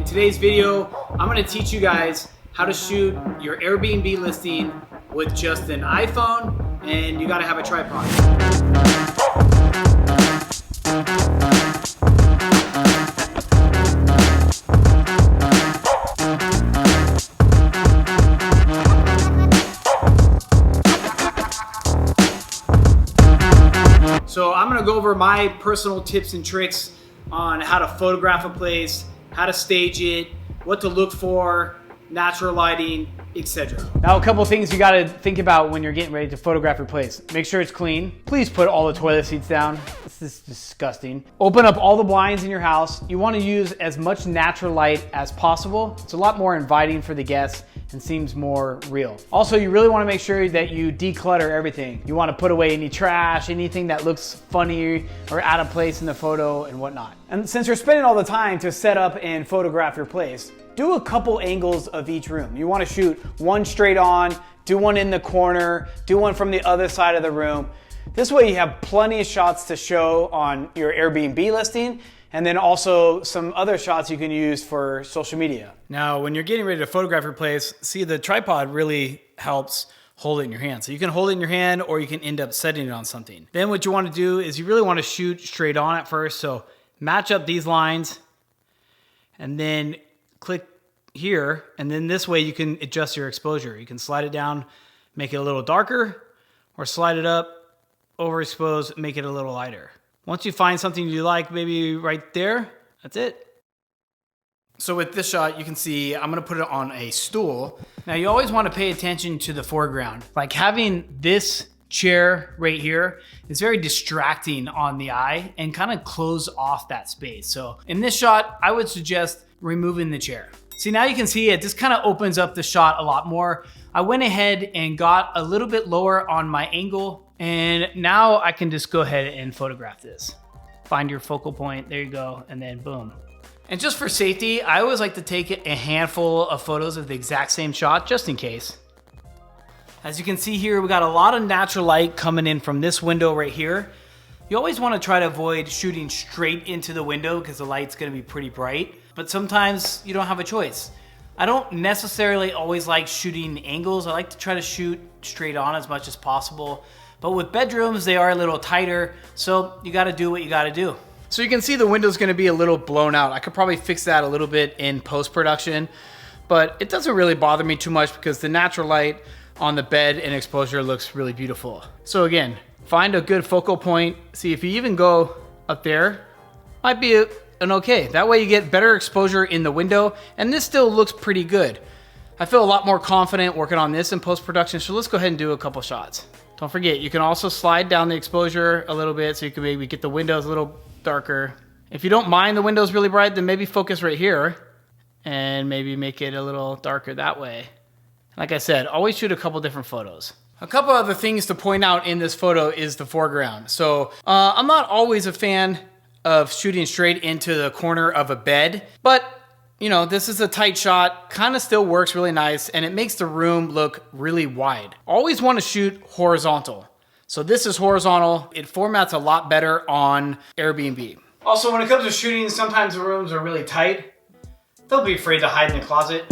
In today's video, I'm gonna teach you guys how to shoot your Airbnb listing with just an iPhone, and you gotta have a tripod. So I'm gonna go over my personal tips and tricks on how to photograph a place, how to stage it, what to look for, natural lighting, etc. Now, a couple things you gotta think about when you're getting ready to photograph your place. Make sure it's clean. Please put all the toilet seats down. This is disgusting. Open up all the blinds in your house. You wanna use as much natural light as possible. It's a lot more inviting for the guests and seems more real. Also, you really wanna make sure that you declutter everything. You wanna put away any trash, anything that looks funny or out of place in the photo and whatnot. And since you're spending all the time to set up and photograph your place, do a couple angles of each room. You wanna shoot one straight on, do one in the corner, do one from the other side of the room. This way you have plenty of shots to show on your Airbnb listing, and then also some other shots you can use for social media. Now, when you're getting ready to photograph your place, see, the tripod really helps hold it in your hand. So you can hold it in your hand or you can end up setting it on something. Then what you wanna do is you really wanna shoot straight on at first. So match up these lines and then click here, and then this way you can adjust your exposure. You can slide it down, make it a little darker, or slide it up, overexpose, make it a little lighter. Once you find something you like, maybe right there, that's it. So with this shot, you can see I'm gonna put it on a stool. Now you always wanna pay attention to the foreground. Like having this chair right here is very distracting on the eye and kind of close off that space. So in this shot, I would suggest removing the chair. See, now you can see it just kind of opens up the shot a lot more. I went ahead and got a little bit lower on my angle, and now I can just go ahead and photograph this. Find your focal point, there you go, and then boom. And just for safety, I always like to take a handful of photos of the exact same shot, just in case. As you can see here, we got a lot of natural light coming in from this window right here. You always want to try to avoid shooting straight into the window because the light's going to be pretty bright, but sometimes you don't have a choice. I don't necessarily always like shooting angles. I like to try to shoot straight on as much as possible, but with bedrooms, they are a little tighter, so you got to do what you got to do. So you can see the window's going to be a little blown out. I could probably fix that a little bit in post-production, but it doesn't really bother me too much because the natural light on the bed and exposure looks really beautiful. So again, find a good focal point. See, if you even go up there, might be an okay. That way you get better exposure in the window, and this still looks pretty good. I feel a lot more confident working on this in post-production, so let's go ahead and do a couple shots. Don't forget, you can also slide down the exposure a little bit so you can maybe get the windows a little darker. If you don't mind the windows really bright, then maybe focus right here and maybe make it a little darker that way. Like I said, always shoot a couple different photos. A couple other things to point out in this photo is the foreground. So I'm not always a fan of shooting straight into the corner of a bed, but you know, this is a tight shot, kind of still works really nice, and it makes the room look really wide. Always want to shoot horizontal. So this is horizontal. It formats a lot better on Airbnb. Also, when it comes to shooting, sometimes the rooms are really tight. Don't be afraid to hide in the closet.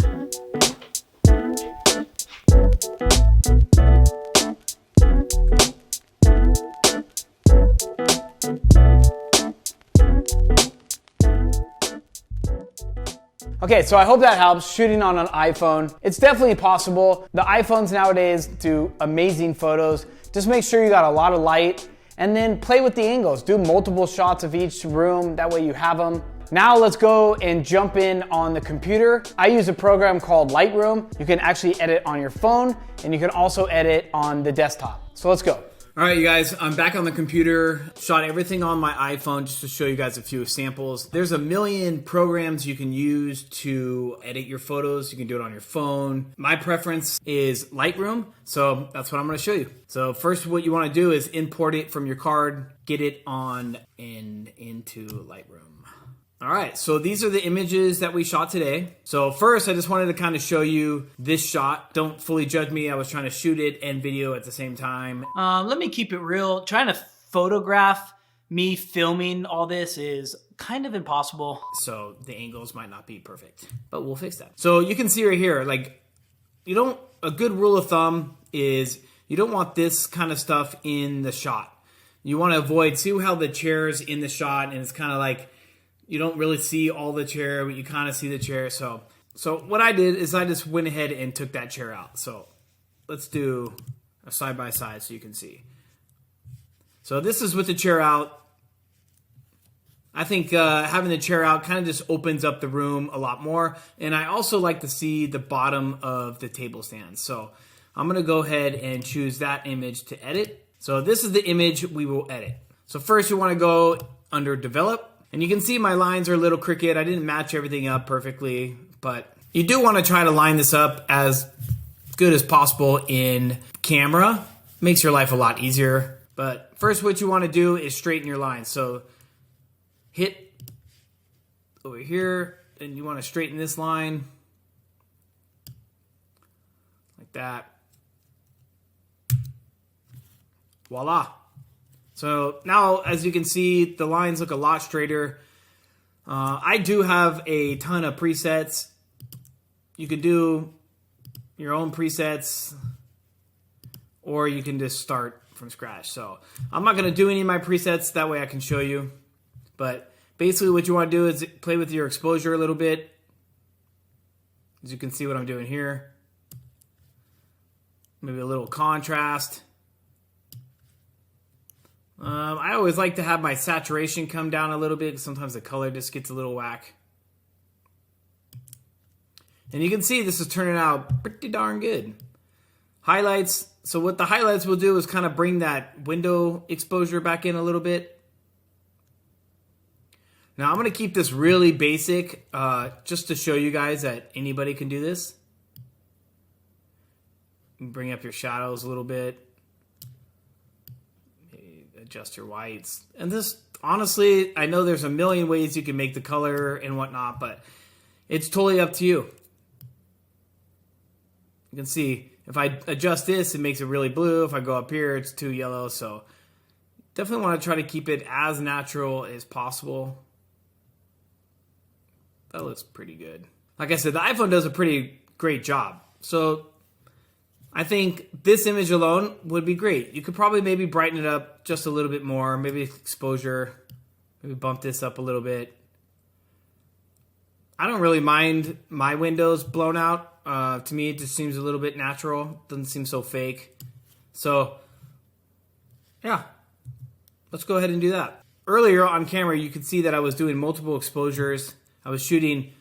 Okay, so I hope that helps shooting on an iPhone. It's definitely possible. The iPhones nowadays do amazing photos. Just make sure you got a lot of light and then play with the angles. Do multiple shots of each room, that way you have them. Now let's go and jump in on the computer. I use a program called Lightroom. You can actually edit on your phone and you can also edit on the desktop. So let's go. All right, you guys, I'm back on the computer. Shot everything on my iPhone just to show you guys a few samples. There's a million programs you can use to edit your photos. You can do it on your phone. My preference is Lightroom, so that's what I'm gonna show you. So first, what you wanna do is import it from your card, get it on and into Lightroom. All right, so these are the images that we shot today. So first, I just wanted to kind of show you this shot. Don't fully judge me. I was trying to shoot it and video at the same time. Let me keep it real. Trying to photograph me filming all this is kind of impossible. So the angles might not be perfect, but we'll fix that. So you can see right here, like a good rule of thumb is you don't want this kind of stuff in the shot. You want to avoid, see how the chair's in the shot and it's kind of like, you don't really see all the chair, but you kind of see the chair. So what I did is I just went ahead and took that chair out. So let's do a side by side so you can see. So this is with the chair out. I think having the chair out kind of just opens up the room a lot more. And I also like to see the bottom of the table stand. So I'm going to go ahead and choose that image to edit. So this is the image we will edit. So first you want to go under develop. And you can see my lines are a little crooked. I didn't match everything up perfectly. But you do want to try to line this up as good as possible in camera. Makes your life a lot easier. But first what you want to do is straighten your lines. So hit over here, and you want to straighten this line like that. Voila. So now, as you can see, the lines look a lot straighter. I do have a ton of presets. You can do your own presets, or you can just start from scratch. So I'm not going to do any of my presets. That way I can show you. But basically what you want to do is play with your exposure a little bit. As you can see what I'm doing here. Maybe a little contrast. I always like to have my saturation come down a little bit because sometimes the color just gets a little whack. And you can see this is turning out pretty darn good. Highlights. So what the highlights will do is kind of bring that window exposure back in a little bit. Now I'm going to keep this really basic just to show you guys that anybody can do this. Bring up your shadows a little bit. Adjust your whites. And this, honestly, I know there's a million ways you can make the color and whatnot, but it's totally up to you. You can see if I adjust this, it makes it really blue. If I go up here, it's too yellow. So definitely want to try to keep it as natural as possible. That looks pretty good. Like I said, the iPhone does a pretty great job. So I think this image alone would be great. You could probably maybe brighten it up just a little bit more. Maybe exposure. Maybe bump this up a little bit. I don't really mind my windows blown out. To me, it just seems a little bit natural. Doesn't seem so fake. So, yeah. Let's go ahead and do that. Earlier on camera, you could see that I was doing multiple exposures. I was shooting,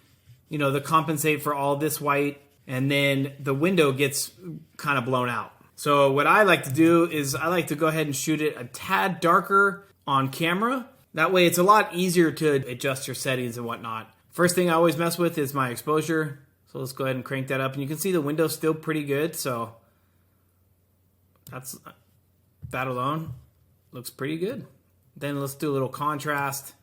to compensate for all this white. And then the window gets kind of blown out. So what I like to do is I like to go ahead and shoot it a tad darker on camera. That way it's a lot easier to adjust your settings and whatnot. First thing I always mess with is my exposure. So let's go ahead and crank that up. And you can see the window's still pretty good. So that alone looks pretty good. Then let's do a little contrast.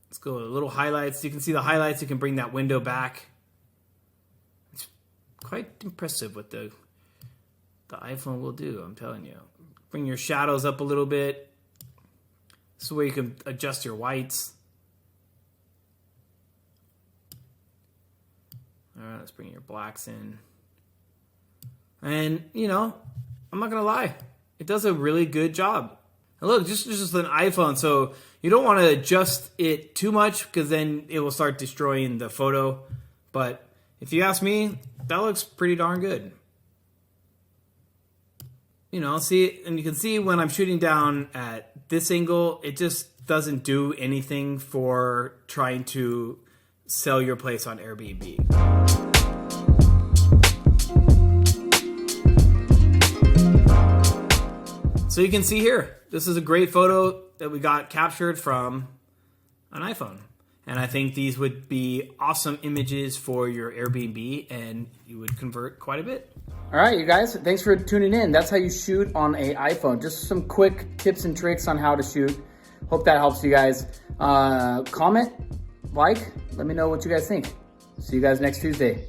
Let's go with a little highlights. You can see the highlights. You can bring that window back. It's quite impressive what the iPhone will do, I'm telling you. Bring your shadows up a little bit. This is where you can adjust your whites. All right, let's bring your blacks in. And, I'm not going to lie. It does a really good job. And look, just an iPhone, so you don't want to adjust it too much because then it will start destroying the photo. But if you ask me, that looks pretty darn good. See, and you can see when I'm shooting down at this angle, it just doesn't do anything for trying to sell your place on Airbnb. So you can see here, this is a great photo that we got captured from an iPhone. And I think these would be awesome images for your Airbnb and you would convert quite a bit. All right, you guys, thanks for tuning in. That's how you shoot on an iPhone. Just some quick tips and tricks on how to shoot. Hope that helps you guys. Comment, like, let me know what you guys think. See you guys next Tuesday.